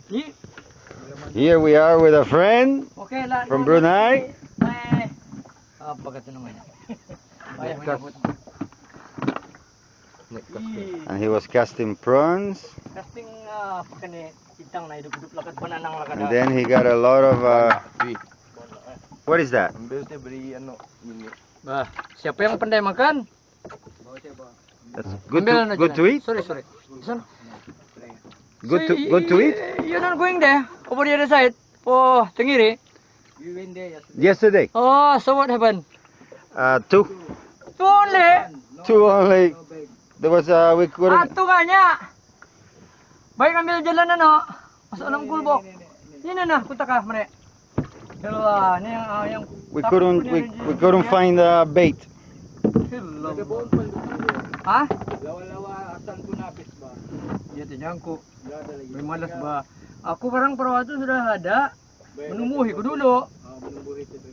Here we are with a friend from Brunei. And he was casting prawns. And then he got a lot of what is that? Siapa yang pandai makan? That's good to eat? Sorry. Good to eat? You're not going there? Over the other side? For Tenggiri? We went there Yesterday. yesterday. Oh, so what happened? Two only? only. There was we couldn't. Tunganya. Baik ambil jalan ano? Masuk dalam kulbok. Ini nah, punta ka mare. Hello, ni yang We couldn't find bait. Hah? Lawa-lawa asan ko napis ba? Dia terjangkuk. May malas ba? Aku barang perawatan sudah ada. Menumbuhi ko dulu. Menumbuhi itu ni.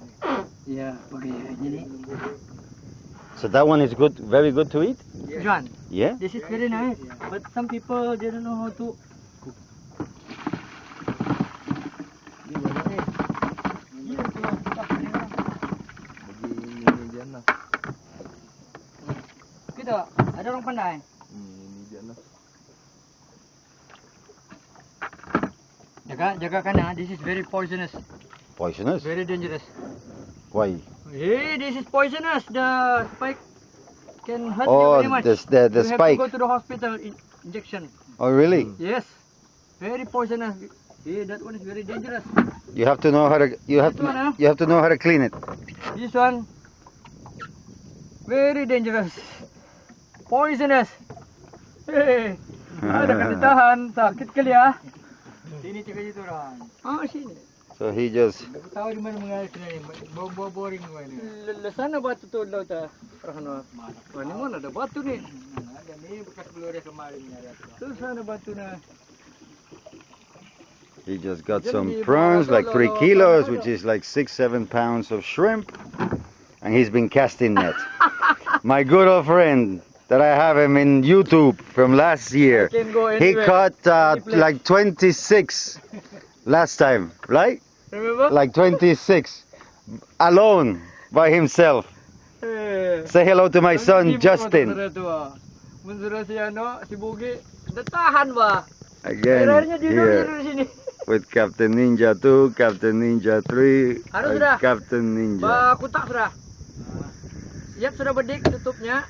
Ya, okay. Jadi So that one is good, very good to eat? which one? Yeah? This is very nice. But some people they don't know how to cook. Kita ada orang pandai. Jaga kana. This is very poisonous. Poisonous? Very dangerous. Why? Hey, this is poisonous. The spike can hurt Oh, you very much. the You spike. have to go to the hospital injection. Oh, really? Yes. Very poisonous. Hey, that one is very dangerous. You have to know how to you have to know how to clean it. This one very dangerous. Poisonous. Hey, ada ketitahan, sakit kali ya. Sini cakap itu orang. Ah, sini. So he just Aku tahu di mana mengalir ni. Bau boring gua ni. Sana batu tu laut ah. Rahana. Ni mana ada batu ni? Ada ni bekas peluru kemarin ni ada. Tu sana batu na. he just got some prawns, like 3 kilos, which is like 6-7 pounds of shrimp, and he's been casting net. My good old friend that I have him in YouTube from last year. Can go He anywhere. caught Any place. like 26 last time, right? Remember? Like 26 alone by himself. Eh. Say hello to my son Sibuk Justin. saudara tu, ah. Mensuruh si si Bugi, dah tahan ba? Again Akhirnya dia duduk here di sini. with Captain Ninja 2, Captain Ninja 3, Ano and sudah? Captain Ninja. Ba, kutak sudah. Siap sudah bedik tutupnya.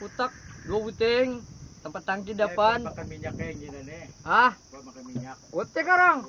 Kutak 2 buting, tempat tangki depan. Makan minyak kayak gini ni. Ah, Gua makan minyak. otek sekarang.